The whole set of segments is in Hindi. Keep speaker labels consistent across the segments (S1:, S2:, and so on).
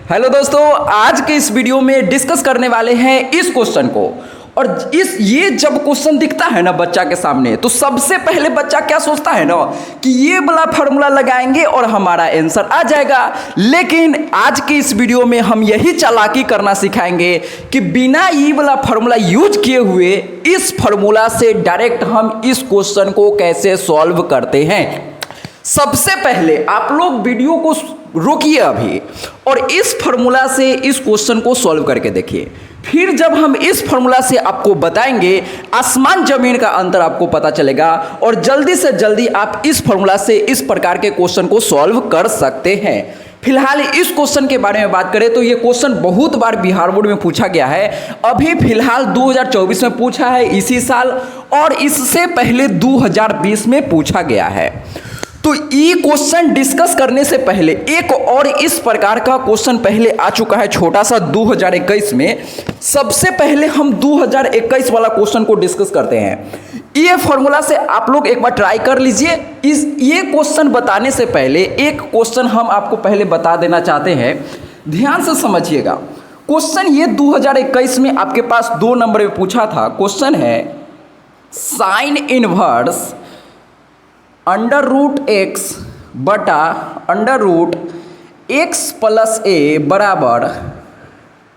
S1: हेलो दोस्तों, आज के इस वीडियो में डिस्कस करने वाले हैं इस क्वेश्चन को। और ये जब क्वेश्चन दिखता है ना बच्चा के सामने, तो सबसे पहले बच्चा क्या सोचता है ना कि ये वाला फार्मूला लगाएंगे और हमारा आंसर आ जाएगा। लेकिन आज के इस वीडियो में हम यही चालाकी करना सिखाएंगे कि बिना ये वाला फार्मूला यूज किए हुए इस फार्मूला से डायरेक्ट हम इस क्वेश्चन को कैसे सॉल्व करते हैं। सबसे पहले आप लोग वीडियो को रोकिए अभी और इस फार्मूला से इस क्वेश्चन को सॉल्व करके देखिए। फिर जब हम इस फार्मूला से आपको बताएंगे, आसमान जमीन का अंतर आपको पता चलेगा और जल्दी से जल्दी आप इस फार्मूला से इस प्रकार के क्वेश्चन को सॉल्व कर सकते हैं। फिलहाल इस क्वेश्चन के बारे में बात करें तो ये क्वेश्चन बहुत बार बिहार बोर्ड में पूछा गया है। अभी फिलहाल 2024 में पूछा है इसी साल, और इससे पहले 2020 में पूछा गया है। तो ये क्वेश्चन डिस्कस करने से पहले एक और इस प्रकार का क्वेश्चन पहले आ चुका है छोटा सा 2021 में। सबसे पहले हम 2021 वाला क्वेश्चन को डिस्कस करते हैं। ये फॉर्मूला से आप लोग एक बार ट्राई कर लीजिए। ये क्वेश्चन बताने से पहले एक क्वेश्चन हम आपको पहले बता देना चाहते हैं, ध्यान से समझिएगा। क्वेश्चन ये 2021 में आपके पास 2 नंबर में पूछा था। क्वेश्चन है sine inverse under root x बटा under root x plus a बराबर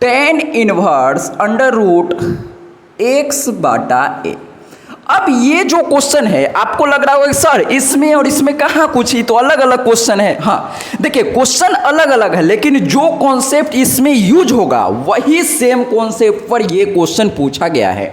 S1: tan inverse under root x बटा ए। अब ये जो क्वेश्चन है आपको लग रहा होगा सर इसमें और इसमें कहाँ कुछ ही, तो अलग अलग क्वेश्चन है। हाँ देखिए, क्वेश्चन अलग अलग है लेकिन जो कॉन्सेप्ट इसमें यूज होगा वही सेम कॉन्सेप्ट पर ये क्वेश्चन पूछा गया है।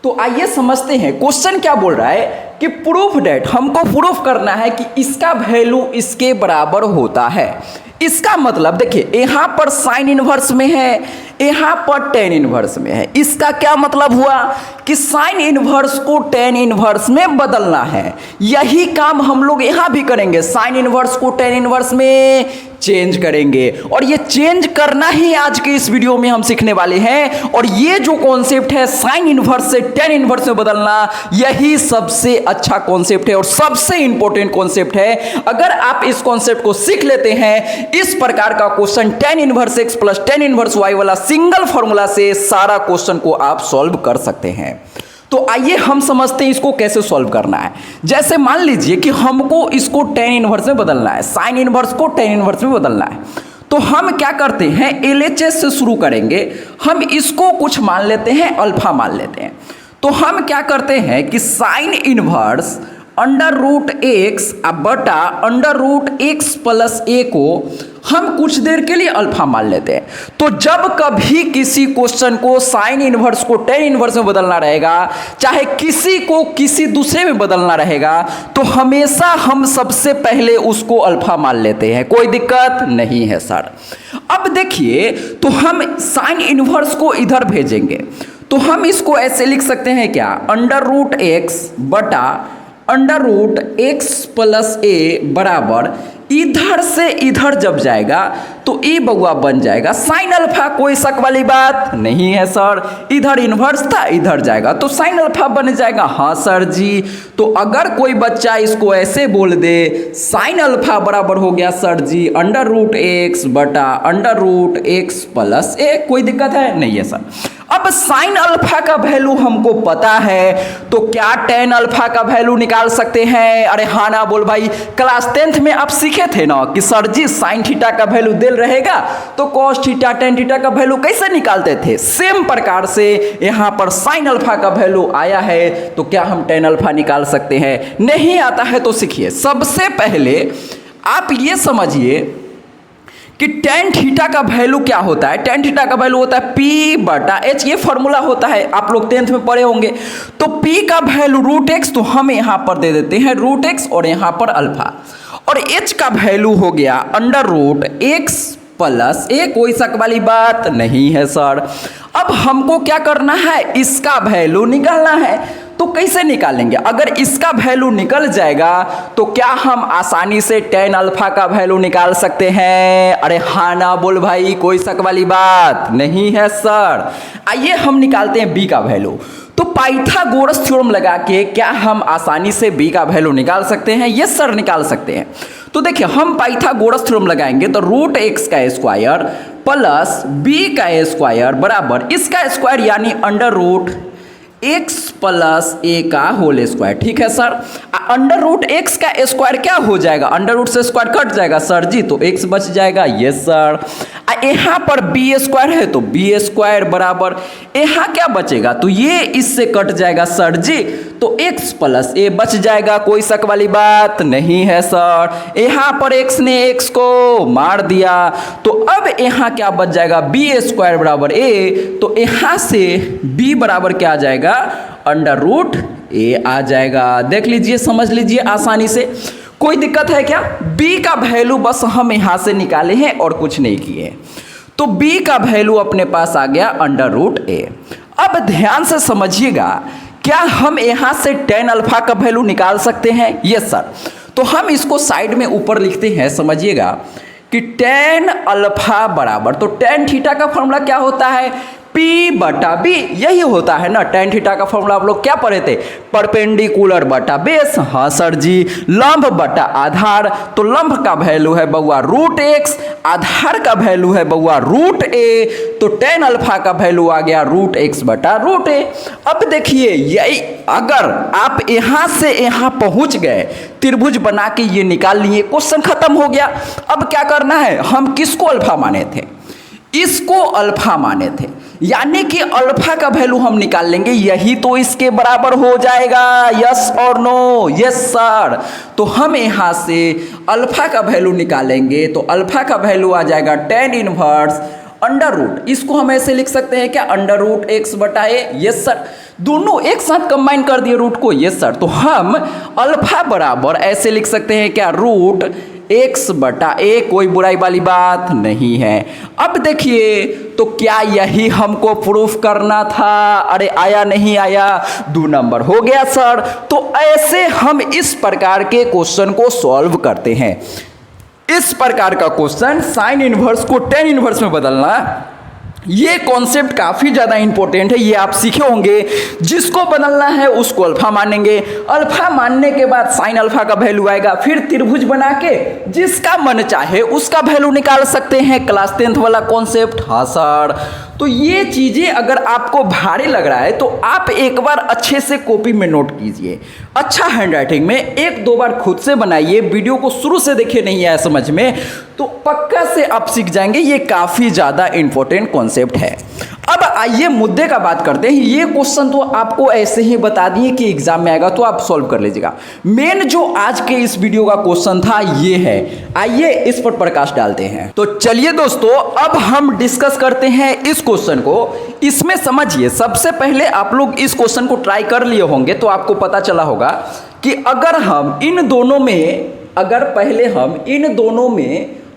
S1: तो आइए समझते हैं क्वेश्चन क्या बोल रहा है कि प्रूफ डेट, हमको प्रूफ करना है कि इसका वैल्यू इसके बराबर होता है। इसका मतलब देखिए, यहाँ पर साइन इनवर्स में है, यहाँ पर टेन इनवर्स में है। इसका क्या मतलब हुआ कि साइन इनवर्स को टेन इनवर्स में बदलना है। यही काम हम लोग यहाँ भी करेंगे, साइन इनवर्स को टेन इनवर्स में चेंज करेंगे। और ये चेंज करना ही आज के इस वीडियो में हम सीखने वाले हैं। और ये जो कॉन्सेप्ट है साइन इनवर्स से टेन इनवर्स में बदलना, यही सबसे अच्छा कॉन्सेप्ट है और सबसे इंपॉर्टेंट कॉन्सेप्ट है। अगर आप इस कॉन्सेप्ट को सीख लेते हैं, इस प्रकार का question tan inverse x plus tan inverse y वाला सिंगल फॉर्मूला से सारा क्वेश्चन को आप सॉल्व कर सकते हैं। तो आइए हम समझते हैं इसको कैसे सॉल्व करना है। जैसे मान लीजिए कि हमको इसको टेन इनवर्स में बदलना है, साइन इनवर्स को टेन इनवर्स में बदलना है। तो हम क्या करते हैं, एलएचएस से शुरू करेंगे। हम इसको कुछ मान लेते हैं, अल्फा मान लेते हैं। तो हम क्या करते हैं कि sine inverse under root x बटा under root x plus a को हम कुछ देर के लिए अल्फा मान लेते हैं। तो जब कभी किसी क्वेश्चन को साइन इनवर्स को टेन इनवर्स में बदलना रहेगा, चाहे किसी को किसी दूसरे में बदलना रहेगा, तो हमेशा हम सबसे पहले उसको अल्फा मान लेते हैं। कोई दिक्कत नहीं है सर। अब देखिए, तो हम साइन इनवर्स को इधर भेजेंगे तो हम इसको ऐसे लिख सकते हैं क्या, अंडर रूट एक्स बटा under root x plus a बराबर इधर से इधर जब जाएगा तो ए बउआ बन जाएगा साइन अल्फा। कोई शक वाली बात नहीं है सर, इधर इन्वर्स था इधर जाएगा तो साइन अल्फा बन जाएगा। हाँ सर जी। तो अगर कोई बच्चा इसको ऐसे बोल दे साइन अल्फा बराबर हो गया सर जी अंडर रूट एक्स बटा अंडर रूट एक्स प्लस ए, कोई दिक्कत है नहीं है सर। अब साइन अल्फा का वैल्यू हमको पता है, तो क्या टेन अल्फा का वैल्यू निकाल सकते हैं? अरे हाँ ना बोल भाई, क्लास 10th में आप सीखे थे ना कि सर जी साइन थीटा का वैल्यू दिल रहेगा तो कॉस थीटा टेन थीटा का वैल्यू कैसे निकालते थे। सेम प्रकार से यहाँ पर साइन अल्फा का वैल्यू आया है, तो क्या हम टेन अल्फा निकाल सकते हैं? नहीं आता है तो सीखिए। सबसे पहले आप ये समझिए कि टेन थीटा का वैल्यू क्या होता है। टेन थीटा का वैल्यू होता है पी बटा एच, ये फॉर्मूला होता है, आप लोग 10th में पढ़े होंगे। तो पी का वैल्यू रूट एक्स, तो हम यहाँ पर दे देते हैं रूट एक्स और यहाँ पर अल्फा, और एच का वैल्यू हो गया अंडर रूट एक्स प्लस ए। कोई शक वाली बात नहीं है सर। अब हमको क्या करना है, इसका वैल्यू निकालना है। तो कैसे निकालेंगे? अगर इसका वैल्यू निकल जाएगा तो क्या हम आसानी से टेन अल्फा का वैल्यू निकाल सकते हैं? अरे हाँ ना बोल भाई, कोई शक वाली बात नहीं है सर। आइए हम निकालते हैं बी का वैल्यू। तो पाइथागोरस थ्योरम लगा के क्या हम आसानी से बी का वैल्यू निकाल सकते हैं? यस सर, निकाल सकते हैं। तो देखिए, हम पाइथागोरस थ्योरम लगाएंगे तो रूट एक्स का स्क्वायर प्लस बी का स्क्वायर बराबर इसका स्क्वायर यानी अंडर रूट x प्लस ए का होल स्क्वायर। ठीक है सर, अंडर रूट एक्स का स्क्वायर क्या हो जाएगा, अंडर रूट से स्क्वायर कट जाएगा सर जी, तो x बच जाएगा। यस सर, यहाँ पर बी स्क्वायर है तो बी स्क्वायर बराबर यहाँ क्या बचेगा, तो ये इससे कट जाएगा सर जी, तो x प्लस ए बच जाएगा। कोई शक वाली बात नहीं है सर। यहाँ पर x ने x को मार दिया तो अब यहाँ क्या बच जाएगा, बी स्क्वायर बराबर ए, तो यहाँ से b बराबर क्या आ जाएगा, अंडर रूट ए आ जाएगा। देख लीजिए, समझ लीजिए आसानी से। कोई दिक्कत है क्या, b का वैल्यू बस हम यहाँ से निकाले हैं और कुछ नहीं किए, तो b का वैल्यू अपने पास आ गया अंडर रूट ए। अब ध्यान से समझिएगा, क्या हम यहाँ से tan अल्फा का वैल्यू निकाल सकते हैं? यस सर, तो हम इसको साइड में ऊपर लिखते हैं, समझिएगा कि tan अल्फा बराबर, तो tan थीटा का फॉर्मूला क्या होता है, P बटा B, यही होता है ना। tan थीटा का फॉर्मूला आप लोग क्या पढ़े थे, परपेंडिकुलर बटा बेस। हाँ सर जी, लंब बटा आधार, तो लंब का वैल्यू है बउआ रूट एक्स, आधार का वैल्यू है बउआ रूट ए, तो tan अल्फा का वैल्यू आ गया रूट एक्स बटा रूट ए। अब देखिए, यही अगर आप यहां से यहां पहुंच गए, त्रिभुज बना के ये निकाल लिए, क्वेश्चन खत्म हो गया। अब क्या करना है, हम किसको अल्फा माने थे, इसको अल्फा माने थे, यानी कि अल्फा का वैल्यू हम निकाल लेंगे, यही तो इसके बराबर हो जाएगा। यस और नो? यस सर, तो हम यहां से अल्फा का वैल्यू निकालेंगे, तो अल्फा का वैल्यू आ जाएगा tan इनवर्स अंडर रूट, इसको हम ऐसे लिख सकते हैं क्या, अंडर रूट एक्स बटा ए। यस सर, दोनों एक साथ कंबाइन कर दिए रूट को। यस सर, तो हम अल्फा बराबर ऐसे लिख सकते हैं क्या, रूट एक्स बटा ए, कोई बुराई वाली बात नहीं है। अब देखिए, तो क्या यही हमको प्रूफ करना था? अरे आया नहीं आया, 2 नंबर हो गया सर। तो ऐसे हम इस प्रकार के क्वेश्चन को सॉल्व करते हैं। इस प्रकार का क्वेश्चन साइन इनवर्स को tan इनवर्स में बदलना, ये कॉन्सेप्ट काफ़ी ज़्यादा इंपॉर्टेंट है, ये आप सीखे होंगे। जिसको बदलना है उसको अल्फा मानेंगे, अल्फा मानने के बाद साइन अल्फा का वैल्यू आएगा, फिर त्रिभुज बना के जिसका मन चाहे उसका वैल्यू निकाल सकते हैं। क्लास 10th वाला कॉन्सेप्ट। हाँ सर, तो ये चीज़ें अगर आपको भारी लग रहा है तो आप एक बार अच्छे से कॉपी में नोट कीजिए, अच्छा हैंडराइटिंग में 1-2 बार खुद से बनाइए, वीडियो को शुरू से देखिए, नहीं आया समझ में तो पक्का से आप सीख जाएंगे। ये काफ़ी ज़्यादा इंपॉर्टेंट कॉन्सेप्ट है। अब आइए मुद्दे का बात करते हैं। ये क्वेश्चन तो आपको ऐसे ही बता दिए कि एग्जाम में आएगा तो आप सॉल्व कर लीजिएगा। मेन जो आज के इस वीडियो का क्वेश्चन था ये है, आइए इस पर प्रकाश डालते हैं। तो चलिए दोस्तों, अब हम डिस्कस करते हैं इस क्वेश्चन को। इसमें समझिए, सबसे पहले आप लोग इस क्वेश्चन को ट्राई कर लिए होंगे तो आपको पता चला होगा कि अगर हम इन दोनों में,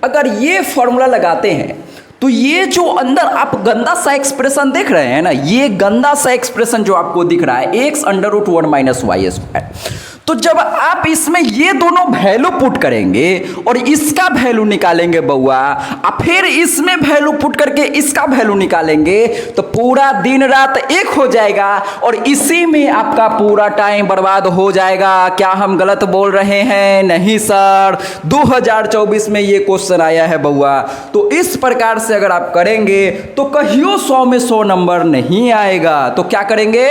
S1: अगर ये फॉर्मूला लगाते हैं तो ये जो अंदर आप गंदा सा एक्सप्रेशन देख रहे हैं ना, ये गंदा सा एक्सप्रेशन जो आपको दिख रहा है x under root 1 minus y square, तो जब आप इसमें ये दोनों वैल्यू पुट करेंगे और इसका वैल्यू निकालेंगे बउआ, और फिर इसमें वैल्यू पुट करके इसका वैल्यू निकालेंगे, तो पूरा दिन रात एक हो जाएगा और इसी में आपका पूरा टाइम बर्बाद हो जाएगा। क्या हम गलत बोल रहे हैं? नहीं सर, 2024 में ये क्वेश्चन आया है बउआ। तो इस प्रकार से अगर आप करेंगे तो कहियो 100 में 100 नंबर नहीं आएगा। तो क्या करेंगे?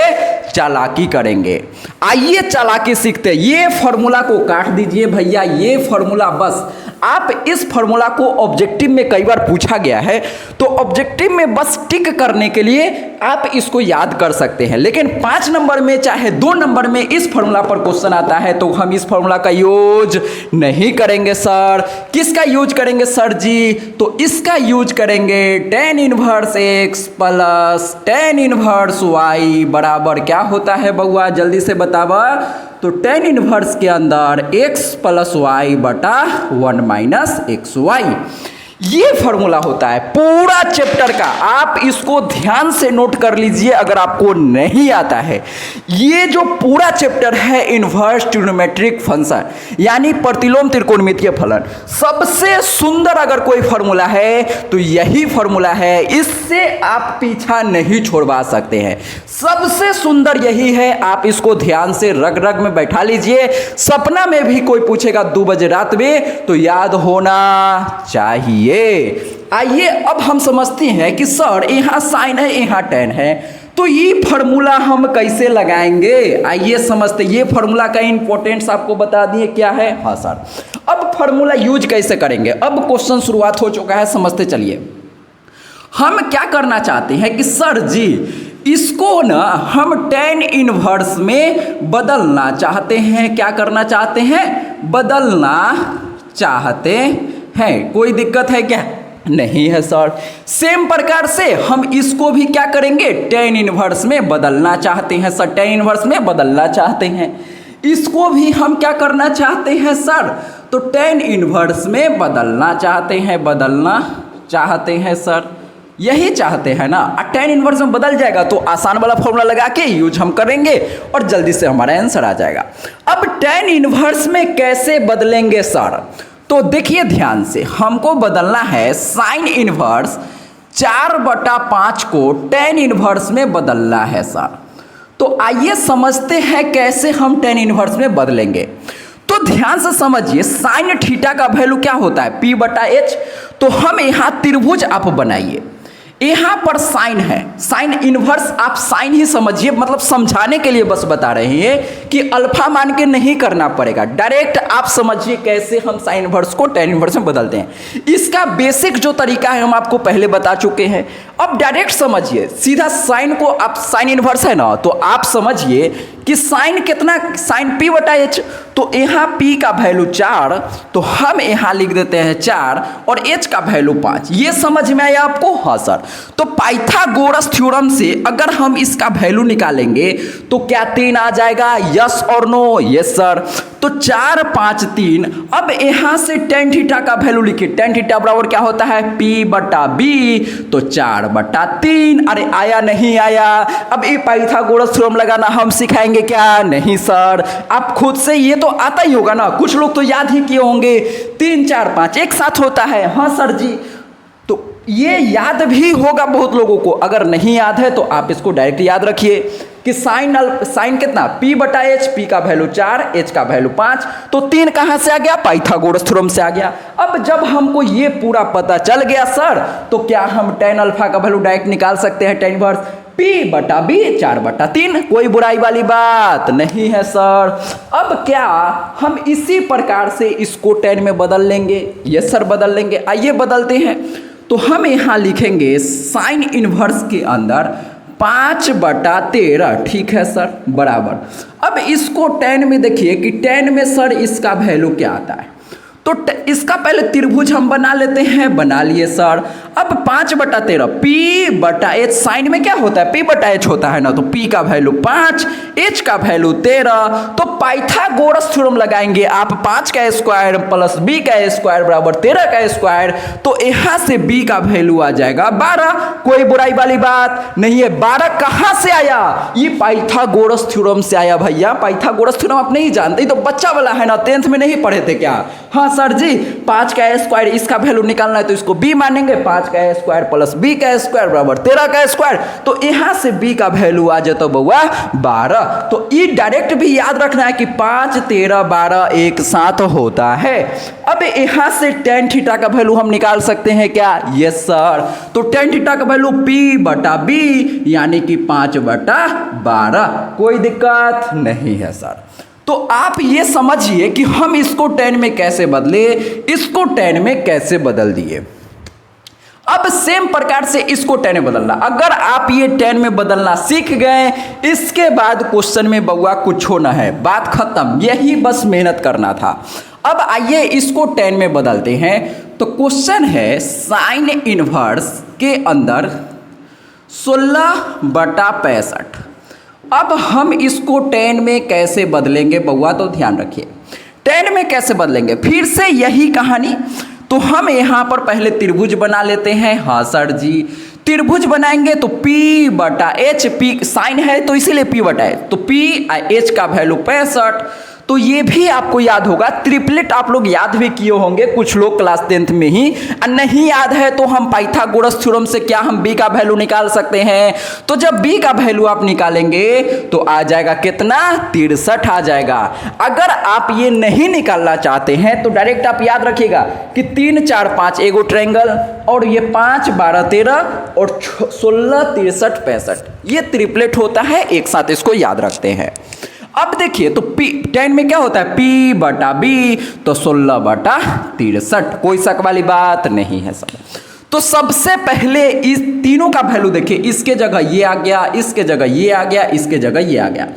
S1: चालाकी करेंगे। आइए चालाकी सीखते। ये फॉर्मूला को काट दीजिए भैया, ये फॉर्मूला बस आप इस फॉर्मूला को ऑब्जेक्टिव में कई बार पूछा गया है, तो ऑब्जेक्टिव में बस टिक करने के लिए आप इसको याद कर सकते हैं। लेकिन 5 नंबर में चाहे 2 नंबर में इस फॉर्मूला पर क्वेश्चन आता है तो हम इस फॉर्मूला का यूज नहीं करेंगे सर। किसका यूज करेंगे सर जी? तो इसका यूज करेंगे tan inverse x plus tan inverse y बराबर क्या होता है बउआ, जल्दी से बतावा। तो tan इनवर्स के अंदर x प्लस वाई बटा 1 माइनस एक्स वाई, ये फॉर्मूला होता है पूरा चैप्टर का। आप इसको ध्यान से नोट कर लीजिए अगर आपको नहीं आता है। ये जो पूरा चैप्टर है इनवर्स ट्रिग्नोमेट्रिक फंक्शन यानी प्रतिलोम त्रिकोणमितीय फलन, सबसे सुंदर अगर कोई फॉर्मूला है तो यही फॉर्मूला है। इससे आप पीछा नहीं छोड़वा सकते हैं, सबसे सुंदर यही है। आप इसको ध्यान से रग रग में बैठा लीजिए, सपना में भी कोई पूछेगा 2 बजे रात में तो याद होना चाहिए। समझिए। आइए अब हम समझते हैं कि सर यहाँ साइन है, यहाँ टेन है, तो ये फार्मूला हम कैसे लगाएंगे। आइए समझते, ये फार्मूला का इंपॉर्टेंस आपको बता दिए क्या है। हाँ सर, अब फार्मूला यूज कैसे करेंगे। अब क्वेश्चन शुरुआत हो चुका है, समझते चलिए। हम क्या करना चाहते हैं कि सर जी इसको ना हम tan इनवर्स में बदलना चाहते हैं। क्या करना चाहते हैं, बदलना चाहते हैं। कोई दिक्कत है क्या, नहीं है सर। सेम प्रकार से हम इसको भी क्या करेंगे, tan इनवर्स में बदलना चाहते हैं सर। tan इनवर्स में बदलना चाहते हैं, इसको भी हम क्या करना चाहते हैं सर, तो tan इनवर्स में बदलना चाहते हैं, बदलना चाहते हैं सर, यही चाहते हैं ना। tan इनवर्स में बदल जाएगा तो आसान वाला फॉर्मूला लगा के यूज हम करेंगे और जल्दी से हमारा आंसर आ जाएगा। अब tan इनवर्स में कैसे बदलेंगे सर, तो देखिए ध्यान से, हमको बदलना है साइन इनवर्स 4/5 को tan इनवर्स में बदलना है सर। तो आइए समझते हैं कैसे हम tan इनवर्स में बदलेंगे। तो ध्यान से समझिए, साइन थीटा का वैल्यू क्या होता है, P/H। तो हम यहाँ त्रिभुज आप बनाइए, यहाँ पर साइन है, साइन इनवर्स आप साइन ही समझिए, मतलब समझाने के लिए बस बता रहे हैं कि अल्फा मान के नहीं करना पड़ेगा, डायरेक्ट आप समझिए कैसे हम साइन इनवर्स को tan इनवर्स में बदलते हैं। इसका बेसिक जो तरीका है हम आपको पहले बता चुके हैं। अब डायरेक्ट समझिए, सीधा साइन को आप साइन इनवर्स है ना, तो आप समझिए कि साइन कितना, साइन P/H। तो यहाँ P का वैल्यू 4, तो हम यहाँ लिख देते हैं 4 और H का वैल्यू 5। ये समझ में आया आपको। हाँ सर, तो पाइथागोरस थ्योरम से अगर हम इसका वैल्यू निकालेंगे तो क्या 3 आ जाएगा, यस और नो, यस सर। तो 4 5 3। अब यहाँ से tan थीटा का वैल्यू लिखिए, tan थीटा बराबर क्या होता है, P/B। तो 4/3। अरे आया नहीं आया। अब ये पाइथागोरस थ्योरम लगाना हम सिखाएंगे क्या, नहीं सर, आप खुद से, ये तो आता ही होगा ना, कुछ लोग तो याद ही किए होंगे, 3 4 5 एक साथ होता है। हाँ सर जी, तो ये याद भी होगा बहुत लोगों को। अगर नहीं याद है तो आप इसको डायरेक्ट याद रखिए कि साइन कितना, P/H, P का वैल्यू 4, H का वैल्यू 5। तो 3 कहाँ से आ गया, पाइथागोरस थ्योरम से आ गया। अब जब हमको ये पूरा पता चल गया सर, तो क्या हम tan अल्फा का वैल्यू डायरेक्ट निकाल सकते हैं, tan इनवर्स P/B 4/3। कोई बुराई वाली बात नहीं है सर। अब क्या हम इसी प्रकार से इसको tan में बदल लेंगे, यस सर बदल लेंगे। आइए बदलते हैं। तो हम यहाँ लिखेंगे साइन इनवर्स के अंदर 5/13, ठीक है सर, बराबर। अब इसको tan में देखिए कि tan में सर इसका वैल्यू क्या आता है, तो इसका पहले त्रिभुज हम बना लेते हैं, बना लिए सर। अब 5/13 P/H, साइन में क्या होता है, P/H होता है ना, तो P का वैल्यू 5, H का वैल्यू 13। तो पाइथागोरस थ्योरम लगाएंगे आप, 5 का स्क्वायर प्लस B का स्क्वायर बराबर 13 का स्क्वायर। तो यहाँ से B का वैल्यू आ जाएगा 12। कोई बुराई वाली बात नहीं है। 12 कहाँ से आया, ये पाइथागोरस थ्योरम से आया भैया। पाइथागोरस थ्योरम आप नहीं जानते, तो बच्चा वाला है ना, 10th में नहीं पढ़े थे क्या। हाँ सर जी, 5 का स्क्वायर, इसका वैल्यू निकालना है तो इसको B मानेंगे, 5 का स्क्वायर प्लस B का स्क्वायर बराबर 13 का स्क्वायर। तो यहाँ से B का वैल्यू आ जाता बउआ 12। तो ये डायरेक्ट भी याद रखना है कि 5 13 12 एक साथ होता है। अब यहाँ से tan थीटा का वैल्यू हम निकाल सकते हैं क्या, यस सर। तो tan थीटा का वैल्यू P/B यानी कि 5/12। कोई दिक्कत नहीं है सर। तो आप ये समझिए कि हम इसको tan में कैसे बदले, इसको tan में कैसे बदल दिए। अब सेम प्रकार से इसको tan में बदलना। अगर आप ये tan में बदलना सीख गए, इसके बाद क्वेश्चन में बउआ कुछ होना है, बात खत्म, यही बस मेहनत करना था। अब आइए इसको tan में बदलते हैं। तो क्वेश्चन है साइन इनवर्स के अंदर 16/65। अब हम इसको tan में कैसे बदलेंगे बउआ, तो ध्यान रखिए tan में कैसे बदलेंगे, फिर से यही कहानी। तो हम यहाँ पर पहले त्रिभुज बना लेते हैं। हाँ सर जी, त्रिभुज बनाएंगे तो P/H, P साइन है तो इसीलिए P/H, तो P H का वैल्यू 65। तो ये भी आपको याद होगा। ट्रिपलेट आप लोग याद भी किए होंगे कुछ लोग क्लास 10th में ही। नहीं याद है तो हम पाइथागोरस थ्योरम से क्या हम b का वैल्यू निकाल सकते हैं। तो जब b का वैल्यू आप निकालेंगे तो आ जाएगा कितना, 63 आ जाएगा। अगर आप ये नहीं निकालना चाहते हैं तो डायरेक्ट आप याद रखिएगा कि 3 4 5 एगो ट्रायंगल, और ये 5 12 13 और 16 63 65, ये ट्रिपलेट होता है एक साथ, इसको याद रखते हैं। अब देखिए तो P10 में क्या होता है, P बटा B, तो 16 बटा 63, कोई शक वाली बात नहीं है सब। तो सबसे पहले इस तीनों का वैल्यू देखिए, इसके जगह ये आ गया, इसके जगह ये आ गया, इसके जगह ये आ गया।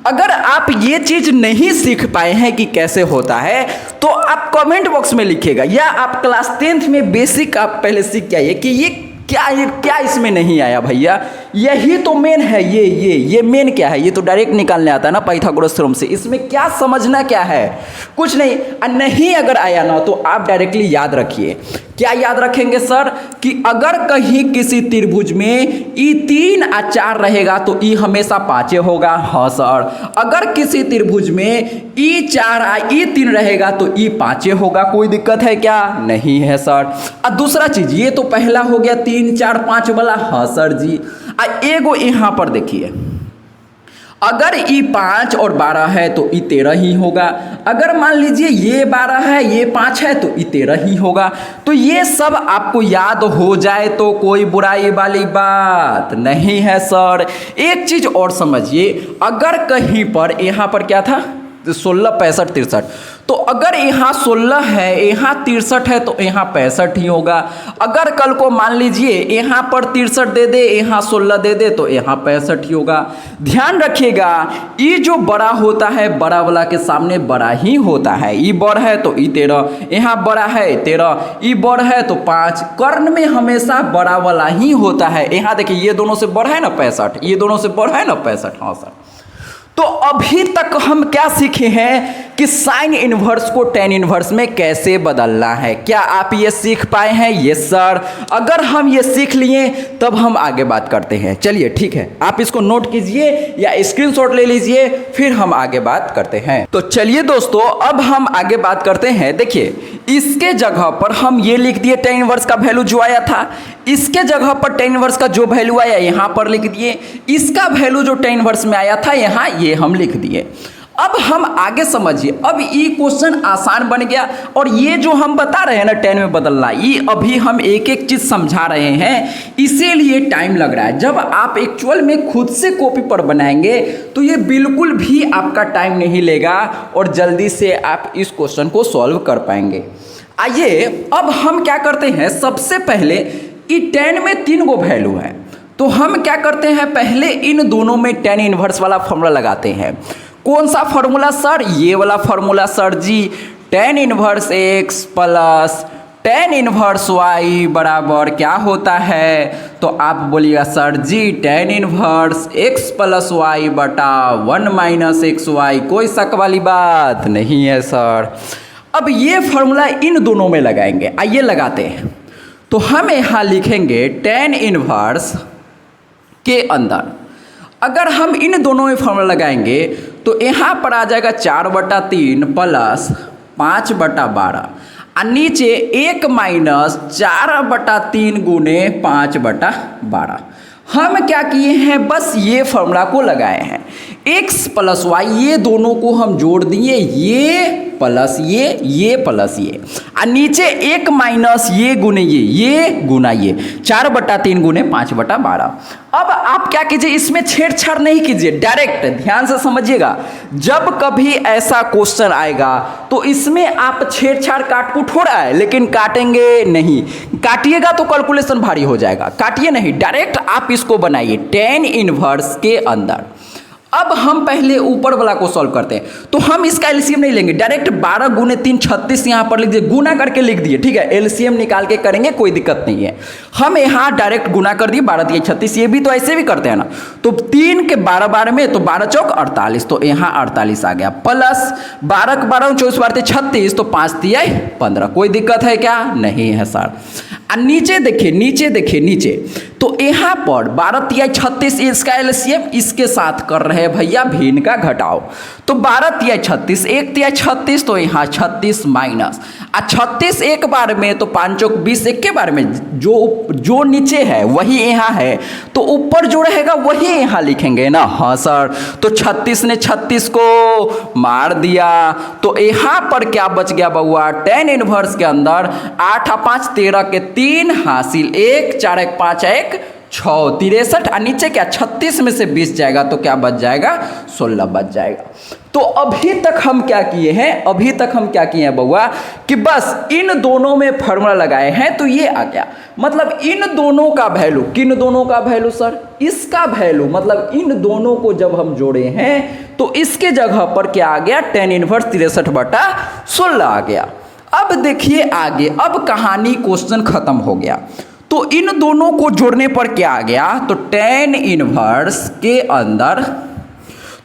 S1: अगर आप ये चीज नहीं सीख पाए हैं कि कैसे होता है तो आप कमेंट बॉक्स में लिखिएगा, या आप क्लास 10th में बेसिक आप पहले सीख के आइए कि ये क्या इसमें नहीं आया भैया, यही तो मेन है। ये मेन क्या है, ये तो डायरेक्ट निकालने आता है ना पाइथागोरस थ्योरम से, इसमें क्या समझना क्या है, कुछ नहीं अगर आया ना तो आप डायरेक्टली याद रखिए। क्या याद रखेंगे सर, कि अगर कहीं किसी त्रिभुज में ई 3 और 4 रहेगा तो ई हमेशा 5 होगा। हाँ सर। अगर किसी त्रिभुज में ई 4 और ई 3 रहेगा तो ई 5 होगा, कोई दिक्कत है क्या, नहीं है सर। और दूसरा चीज, ये तो पहला हो गया 3 4 5 वाला। हाँ सर जी। एगो यहाँ पर देखिए, अगर ई 5 और 12 है तो ई 13 ही होगा। अगर मान लीजिए ये 12 है ये 5 है तो ई 13 ही होगा। तो ये सब आपको याद हो जाए तो कोई बुराई वाली बात नहीं है सर। एक चीज और समझिए, अगर कहीं पर यहाँ पर क्या था 16 65 63, तो अगर यहाँ 16 है यहाँ 63 है तो यहाँ 65 ही होगा। अगर कल को मान लीजिए यहाँ पर 63 दे दे यहाँ 16 दे दे तो यहाँ 65 ही होगा। ध्यान रखिएगा, ये जो बड़ा होता है बड़ा वाला के सामने बड़ा ही होता है। ई बड़ है तो ई 13, यहाँ बड़ा है 13, ई बड़ है तो 5, कर्ण में हमेशा बड़ा वाला ही होता है। यहाँ देखिए ये दोनों से बड़ा है ना 65, ये दोनों से बड़ा है ना 65। हाँ सर। तो अभी तक हम क्या सीखे हैं कि साइन इनवर्स को टेन इनवर्स में कैसे बदलना है। क्या आप ये सीख पाए हैं? Yes sir. अगर हम ये सीख लिए तब हम आगे बात करते हैं। चलिए ठीक है, आप इसको नोट कीजिए या स्क्रीनशॉट ले लीजिए, फिर हम आगे बात करते हैं। तो चलिए दोस्तों, अब हम आगे बात करते हैं। देखिए इसके जगह पर हम ये लिख दिए टेन इनवर्स का वैल्यू जो आया था, इसके जगह पर टेन इनवर्स का जो वैल्यू आया यहाँ पर लिख दिए, इसका वैल्यू जो टेन इनवर्स में आया था यहाँ ये हम लिख दिए। अब हम आगे समझिए, अब ये क्वेश्चन आसान बन गया। और ये जो हम बता रहे हैं ना 10 में बदलना, ये अभी हम एक एक चीज समझा रहे हैं, इसीलिए टाइम लग रहा है। जब आप एक्चुअल में खुद से कॉपी पर बनाएंगे तो ये बिल्कुल भी आपका टाइम नहीं लेगा और जल्दी से आप इस क्वेश्चन को सॉल्व कर पाएंगे। आइए अब हम क्या करते हैं, सबसे पहले ये 10 में 3 गो वैल्यू है, तो हम क्या करते हैं, पहले इन दोनों में टेन इनवर्स वाला फॉर्मूला लगाते हैं। कौन सा फॉर्मूला सर? ये वाला formula sir ji, tan inverse x plus tan inverse y बराबर क्या होता है? तो आप बोलिएगा sir ji tan inverse x plus y बटा 1 माइनस एक्स वाई, कोई शक वाली बात नहीं है सर। अब ये फॉर्मूला इन दोनों में लगाएंगे, आइए लगाते हैं। तो हम यहाँ लिखेंगे टेन इनवर्स के अंदर अगर हम इन दोनों में फॉर्मूला लगाएंगे तो यहाँ पर आ जाएगा 4/3 प्लस 5/12 और नीचे 1 माइनस 4/3 गुने 5/12। हम क्या किए हैं, बस ये फॉर्मूला को लगाए हैं। x प्लस वाई ये दोनों को हम जोड़ दिए, ये प्लस ये प्लस ये, और नीचे 1 माइनस ये गुने ये गुना ये, 4/3 गुने 5/12। अब आप क्या कीजिए, इसमें छेड़छाड़ नहीं कीजिए, डायरेक्ट ध्यान से समझिएगा। जब कभी ऐसा क्वेश्चन आएगा तो इसमें आप छेड़छाड़ काटकूट हो रहा है लेकिन काटेंगे नहीं, काटिएगा तो कैलकुलेशन भारी हो जाएगा, काटिए नहीं, डायरेक्ट आप इसको बनाइए टेन इनवर्स के अंदर। अब हम पहले ऊपर वाला को सॉल्व करते हैं, तो हम इसका एलसीएम नहीं लेंगे, डायरेक्ट 12 गुने 3 36 यहाँ पर लिख दिए, गुना करके लिख दिए, ठीक है। एलसीएम निकाल के करेंगे, कोई दिक्कत नहीं है। हम यहाँ डायरेक्ट गुना कर दिए, 12 3 36, ये भी तो ऐसे भी करते हैं ना। तो 3 के 12 12 में तो 12 चौक 48, तो यहाँ 48 आ गया, प्लस 12 के 12 24 12 36, तो 5 3 15, कोई दिक्कत है क्या? नहीं है सर। नीचे देखिए, नीचे देखिए, नीचे तो यहाँ पर 12 तिहाई 36 इसका एलसीएम इसके साथ कर रहे हैं भैया भिन्न का घटाओ। तो 12 तिहाई 36, 1 तिहाई 36, तो यहाँ 36 माइनस 36 एक बार में, तो 5 चौक 20 एक के बार में, जो नीचे है वही यहाँ है, तो ऊपर जो रहेगा वही यहाँ लिखेंगे ना। हाँ सर, तो 36 ने 36 को मार दिया, तो यहाँ पर क्या बच गया बउआ, tan इनवर्स के अंदर 8 और 5 13 के 3 हासिल 1, 4 1 5 1 6 63, और नीचे क्या 36 में से 20 जाएगा तो क्या बच जाएगा, 16 बच जाएगा। तो अभी तक हम क्या किए हैं, अभी तक हम क्या किए हैं बउआ कि बस इन दोनों में फार्मूला लगाए हैं, तो ये आ गया। मतलब इन दोनों का वैल्यू, किन दोनों का वैल्यू सर, इसका वैल्यू, मतलब इन दोनों को जब हम जोड़े हैं तो इसके जगह पर क्या आ गया, tan इनवर्स 63/16 आ गया। अब देखिए आगे, अब कहानी क्वेश्चन खत्म हो गया। तो इन दोनों को जोड़ने पर क्या आ गया, तो tan इनवर्स के अंदर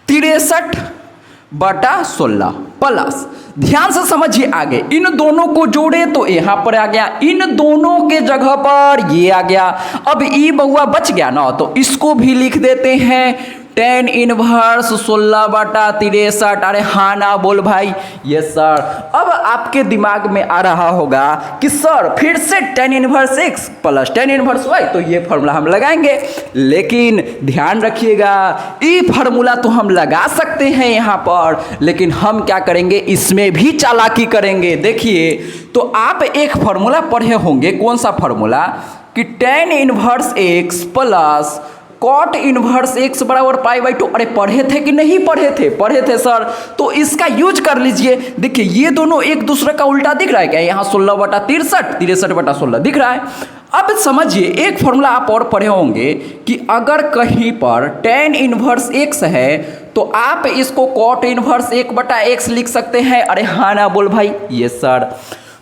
S1: 63/16 प्लस, ध्यान से समझिए आगे, इन दोनों को जोड़े तो यहां पर आ गया, इन दोनों के जगह पर ये आ गया। अब ई बउआ बच गया ना, तो इसको भी लिख देते हैं tan इनवर्स 16/63। अरे हाँ ना बोल भाई, ये सर। अब आपके दिमाग में आ रहा होगा कि सर फिर से tan inverse x plus tan inverse y, तो ये फार्मूला हम लगाएंगे। लेकिन ध्यान रखिएगा, ये फार्मूला तो हम लगा सकते हैं यहाँ पर, लेकिन हम क्या करेंगे, इसमें भी चालाकी करेंगे। देखिए, तो आप एक फार्मूला पढ़े होंगे, कौन सा फार्मूला, कि tan inverse x plus cot inverse x बराबर π/2। अरे पढ़े थे कि नहीं पढ़े थे, पढ़े थे सर। तो इसका यूज कर लीजिए। देखिए ये दोनों एक दूसरे का उल्टा दिख रहा है क्या, यहाँ 16/63, 63/16 दिख रहा है। अब समझिए, एक फॉर्मूला आप और पढ़े होंगे कि अगर कहीं पर tan इनवर्स x है तो आप इसको कॉट इनवर्स 1/x लिख सकते हैं। अरे हाँ ना बोल भाई, ये सर।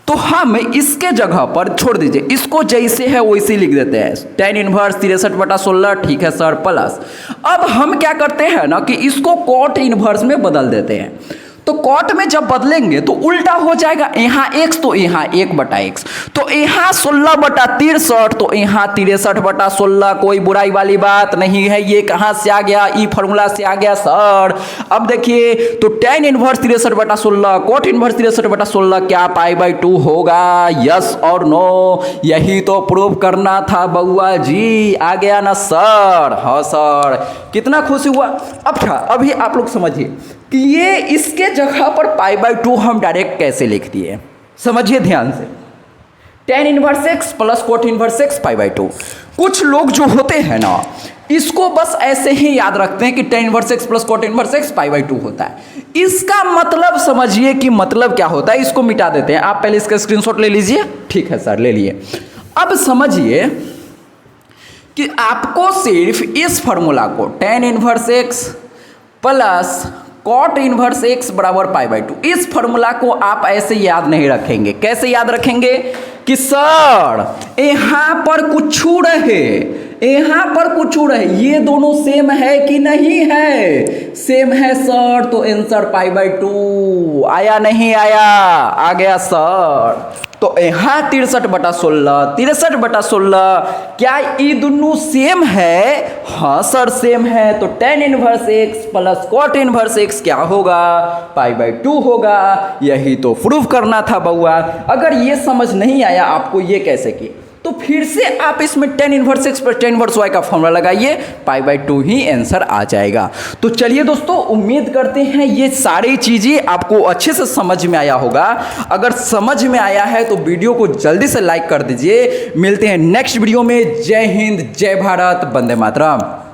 S1: तो हम इसके जगह पर छोड़ दीजिए, इसको जैसे है वैसे लिख देते हैं, tan इनवर्स 63/16, ठीक है सर, प्लस। अब हम क्या करते हैं ना कि इसको कॉट इनवर्स में बदल देते हैं। तो कॉट में जब बदलेंगे तो उल्टा हो जाएगा, यहाँ x तो यहाँ 1/x, तो यहाँ 16/63, तो यहाँ 63/16। कोई बुराई वाली बात नहीं है। ये कहाँ से आ गया, ई फार्मूला से आ गया सर। अब देखिए, तो tan इनवर्स 63/16 कॉट इनवर्स 63/16 क्या π/2 होगा, यस और नो, यही तो प्रूव करना था बउआ जी। आ गया ना सर, हाँ सर, कितना खुशी हुआ। अच्छा अभी आप लोग समझिए कि ये इसके जगह पर π/2 हम डायरेक्ट कैसे लिख दिए, समझिए ध्यान से। tan inverse x plus cot inverse x π/2। कुछ लोग जो होते हैं ना, इसको बस ऐसे ही याद रखते हैं कि tan inverse x plus cot inverse x π/2 होता है। इसका मतलब समझिए कि मतलब क्या होता है, इसको मिटा देते हैं। आप पहले इसका स्क्रीनशॉट ले लीजिए, ठीक है सर, ले लिए। अब समझिए कि आपको सिर्फ इस फॉर्मूला को tan inverse x plus cot inverse x बराबर π/2, इस फॉर्मूला को आप ऐसे याद नहीं रखेंगे। कैसे याद रखेंगे कि सर यहाँ पर कुछ रहे, यहाँ पर कुछ रहे, ये दोनों सेम है कि नहीं है, सेम है सर, तो आंसर π/2 आया नहीं आया, आ गया सर। तो यहाँ 63/16, 63/16, क्या ये दोनों सेम है, हाँ सर सेम है। तो tan inverse x plus cot inverse x क्या होगा, π/2 होगा। यही तो प्रूफ करना था बउआ। अगर ये समझ नहीं आया आपको ये कैसे किए, तो फिर से आप इसमें tan इनवर्स x पर tan इनवर्स y का फॉर्मूला लगाइए, π/2 ही आंसर आ जाएगा। तो चलिए दोस्तों, उम्मीद करते हैं ये सारी चीज़ें आपको अच्छे से समझ में आया होगा। अगर समझ में आया है तो वीडियो को जल्दी से लाइक कर दीजिए। मिलते हैं नेक्स्ट वीडियो में। जय हिंद, जय भारत, वंदे मातरम।